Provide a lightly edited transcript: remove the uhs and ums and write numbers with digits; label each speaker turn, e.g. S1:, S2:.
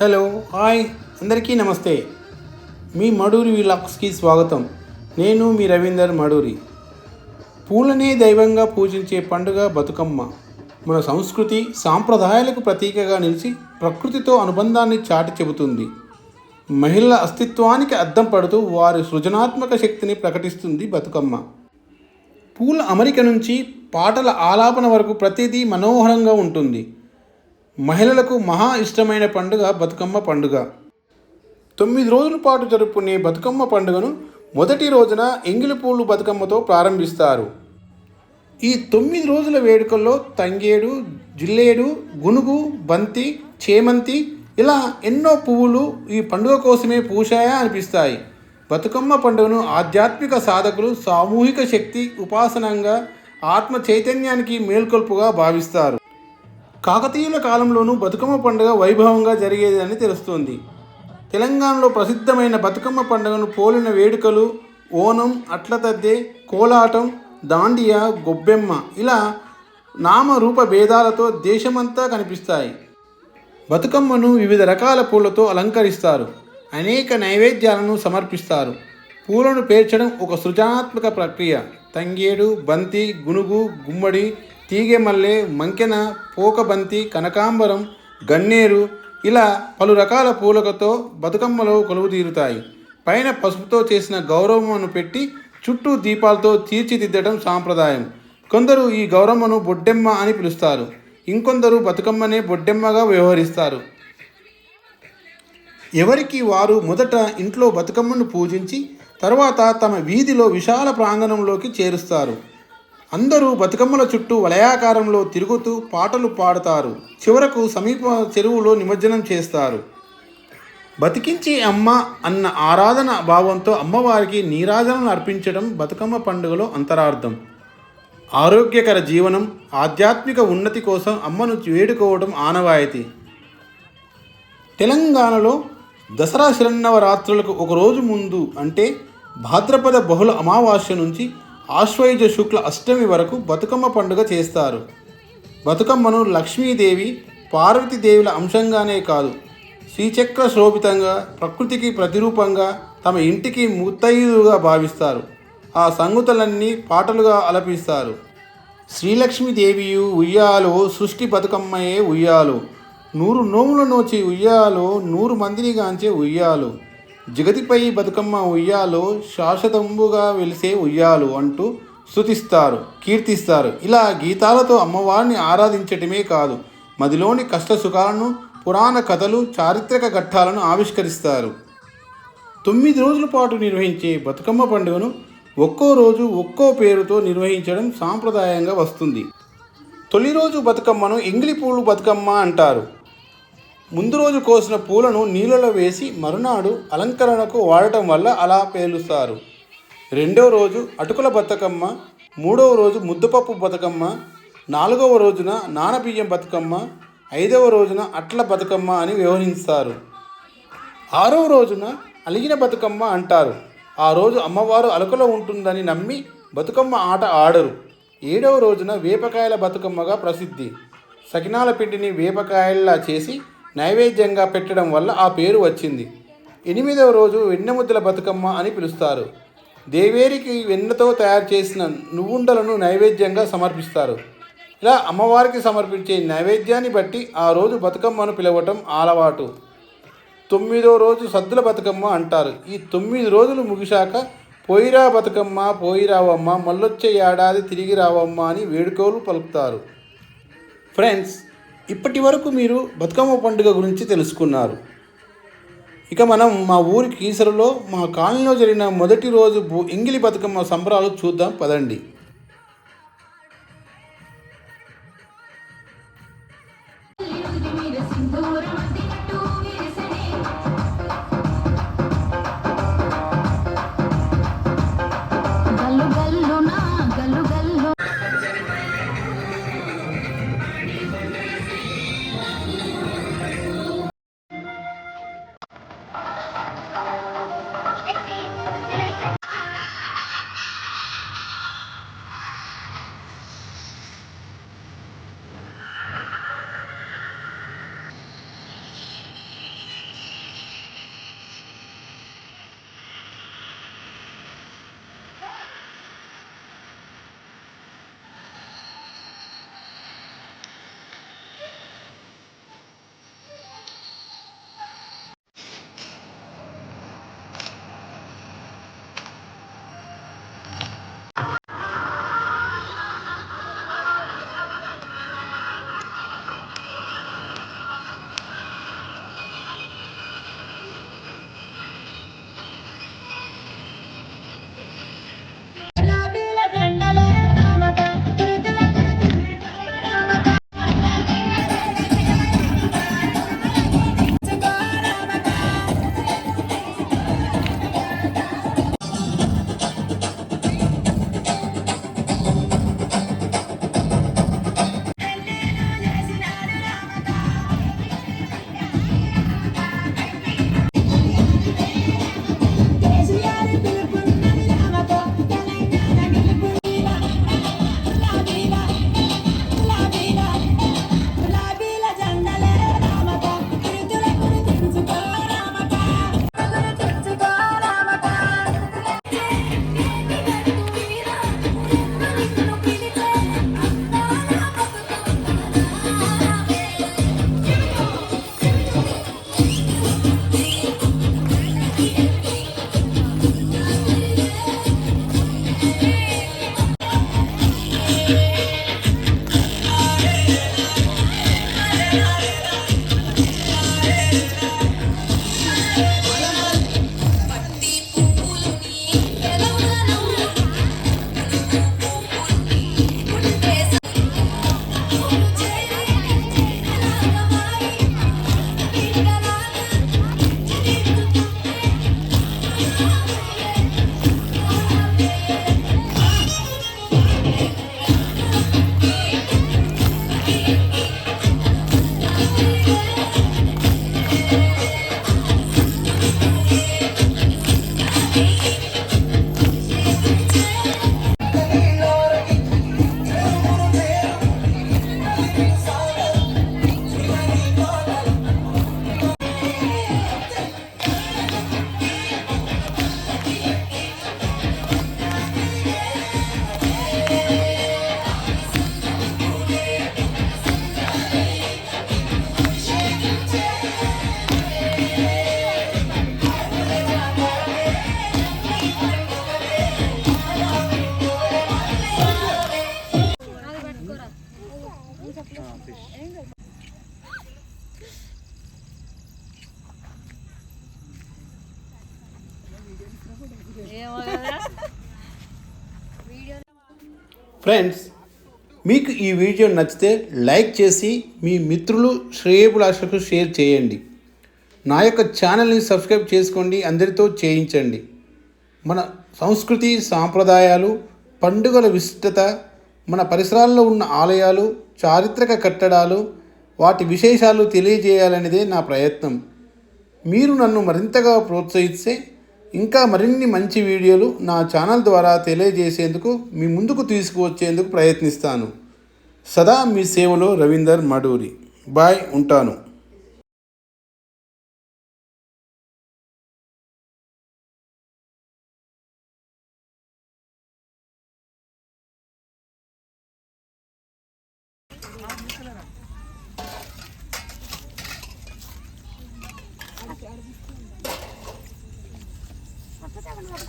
S1: Hello hi అందరికీ నమస్తే. మీ మడూరి వ్లాగ్స్కి స్వాగతం. నేను మీ రవీందర్ మడూరి. పూలనే దైవంగా పూజించే పండుగ బతుకమ్మ మన సంస్కృతి సాంప్రదాయాలకు ప్రతీకగా నిలిచి ప్రకృతితో అనుబంధాన్ని చాటి చెబుతుంది. మహిళల అస్తిత్వానికి అద్దం పడుతూ వారి సృజనాత్మక శక్తిని ప్రకటిస్తుంది బతుకమ్మ. పూల అమరిక నుంచి పాటల ఆలాపన వరకు ప్రతిదీ మనోహరంగా ఉంటుంది. మహిళలకు మహా ఇష్టమైన పండుగ బతుకమ్మ పండుగ. 9 రోజుల పాటు జరుపుకునే బతుకమ్మ పండుగను మొదటి రోజున ఎంగిలిపూలు బతుకమ్మతో ప్రారంభిస్తారు. ఈ 9 రోజుల వేడుకల్లో తంగేడు, జిల్లేడు, గునుగు, బంతి, చేమంతి ఇలా ఎన్నో పువ్వులు ఈ పండుగ కోసమే పూశాయా అనిపిస్తాయి. బతుకమ్మ పండుగను ఆధ్యాత్మిక సాధకులు సామూహిక శక్తి ఉపాసనంగా, ఆత్మ చైతన్యానికి మేల్కొల్పుగా భావిస్తారు. కాకతీయుల కాలంలోనూ బతుకమ్మ పండుగ వైభవంగా జరిగేది అని తెలుస్తుంది. తెలంగాణలో ప్రసిద్ధమైన బతుకమ్మ పండుగను పోలిన వేడుకలు ఓనం, అట్లతద్దే, కోలాటం, దాండియా, గొబ్బెమ్మ ఇలా నామరూప భేదాలతో దేశమంతా కనిపిస్తాయి. బతుకమ్మను వివిధ రకాల పూలతో అలంకరిస్తారు. అనేక నైవేద్యాలను సమర్పిస్తారు. పూలను పేర్చడం ఒక సృజనాత్మక ప్రక్రియ. తంగేడు, బంతి, గునుగు, గుమ్మడి, తీగెమల్లె, మంకెన, పోకబంతి, కనకాంబరం, గన్నేరు ఇలా పలు రకాల పూలతో బతుకమ్మలో కొలువుతీరుతాయి. పైన పసుపుతో చేసిన గౌరమ్మను పెట్టి చుట్టూ దీపాలతో తీర్చిదిద్దడం సాంప్రదాయం. కొందరు ఈ గౌరమ్మను బొడ్డెమ్మ అని పిలుస్తారు. ఇంకొందరు బతుకమ్మనే బొడ్డెమ్మగా వ్యవహరిస్తారు. ఎవరికి వారు మొదట ఇంట్లో బతుకమ్మను పూజించి తర్వాత తమ వీధిలో విశాల ప్రాంగణంలోకి చేరుస్తారు. అందరూ బతుకమ్మల చుట్టూ వలయాకారంలో తిరుగుతూ పాటలు పాడుతారు. చివరకు సమీప చెరువులో నిమజ్జనం చేస్తారు. బతికించి అమ్మ అన్న ఆరాధన భావంతో అమ్మవారికి నీరాజనలు అర్పించడం బతుకమ్మ పండుగలో అంతరార్థం. ఆరోగ్యకర జీవనం, ఆధ్యాత్మిక ఉన్నతి కోసం అమ్మను వేడుకోవడం ఆనవాయితీ. తెలంగాణలో దసరా శరన్నవరాత్రులకు ఒకరోజు ముందు అంటే భాద్రపద బహుళ అమావాస్య నుంచి ఆశ్వయుజ శుక్ల అష్టమి వరకు బతుకమ్మ పండుగ చేస్తారు. బతుకమ్మను లక్ష్మీదేవి, పార్వతీదేవుల అంశంగానే కాదు, శ్రీచక్ర శోభితంగా ప్రకృతికి ప్రతిరూపంగా తమ ఇంటికి ముత్తైదుగా భావిస్తారు. ఆ సంగతులన్నీ పాటలుగా ఆలపిస్తారు. శ్రీలక్ష్మీదేవియు ఉయ్యాలో, సృష్టి బతుకమ్మయే ఉయ్యాలో, 100 నోముల నోచి ఉయ్యాలో, 100 మందిని గాంచే ఉయ్యాలో, జగతిపై బతుకమ్మ ఉయ్యాలో, శాశ్వతంబుగా వెలిసే ఉయ్యాలు అంటూ స్తుతిస్తారు, కీర్తిస్తారు. ఇలా గీతాలతో అమ్మవారిని ఆరాధించటమే కాదు, మదిలోని కష్ట సుఖాలను, పురాణ కథలు, చారిత్రక ఘట్టాలను ఆవిష్కరిస్తారు. 9 రోజుల పాటు నిర్వహించే బతుకమ్మ పండుగను ఒక్కో రోజు ఒక్కో పేరుతో నిర్వహించడం సాంప్రదాయంగా వస్తుంది. తొలి రోజు బతుకమ్మను ఎంగిలిపూలు బతుకమ్మ అంటారు. ముందు రోజు కోసిన పూలను నీళ్ళలో వేసి మరునాడు అలంకరణకు వాడటం వల్ల అలా పేలుస్తారు. రెండవ రోజు అటుకుల బతుకమ్మ, మూడవ రోజు ముద్దపప్పు బతుకమ్మ, నాలుగవ రోజున నానబియ్యం బతుకమ్మ, ఐదవ రోజున అట్ల బతుకమ్మ అని వ్యవహరిస్తారు. ఆరవ రోజున అలిగిన బతుకమ్మ అంటారు. ఆ రోజు అమ్మవారు అలుకలో ఉంటుందని నమ్మి బతుకమ్మ ఆట ఆడరు. ఏడవ రోజున వేపకాయల బతుకమ్మగా ప్రసిద్ధి. సకినాల పిండిని వేపకాయల్లా చేసి నైవేద్యంగా పెట్టడం వల్ల ఆ పేరు వచ్చింది. 8వ రోజు వెన్నెముద్దల బతుకమ్మ అని పిలుస్తారు. దేవేరికి వెన్నతో తయారు చేసిన నువ్వుండలను నైవేద్యంగా సమర్పిస్తారు. ఇలా అమ్మవారికి సమర్పించే నైవేద్యాన్ని బట్టి ఆ రోజు బతుకమ్మను పిలవటం అలవాటు. 9వ రోజు సద్దుల బతుకమ్మ అంటారు. ఈ 9 రోజులు ముగిశాక పోయిరా బతుకమ్మ పోయిరావమ్మ, మళ్ళొచ్చే ఏడాది తిరిగి రావమ్మ అని వేడుకలు పలుకుతారు. ఫ్రెండ్స్, ఇప్పటి వరకు మీరు బతుకమ్మ పండుగ గురించి తెలుసుకున్నారు. ఇక మనం మా ఊరి కీసరలో మా కాలనీలో జరిగిన మొదటి రోజు ఎంగిలి బతుకమ్మ సంబరాలు చూద్దాం పదండి. ఫ్రెండ్స్, మీకు ఈ వీడియో నచ్చితే లైక్ చేసి మీ మిత్రులు శ్రేయోభిలాషులకు షేర్ చేయండి. నా యొక్క ఛానల్ని సబ్స్క్రైబ్ చేసుకోండి, అందరితో చేయించండి. మన సంస్కృతి సాంప్రదాయాలు, పండుగల విశిష్టత, మన పరిసరాల్లో ఉన్న ఆలయాలు, చారిత్రక కట్టడాలు, వాటి విశేషాలు తెలియజేయాలనేదే నా ప్రయత్నం. మీరు నన్ను మరింతగా ప్రోత్సహిస్తే ఇంకా మరిన్ని మంచి వీడియోలు నా ఛానల్ ద్వారా తెలియజేసేందుకు మీ ముందుకు తీసుకువచ్చేందుకు ప్రయత్నిస్తాను. సదా మీ సేవలో రవీందర్ మడూరి. బాయ్, ఉంటాను.
S2: Apa tak akan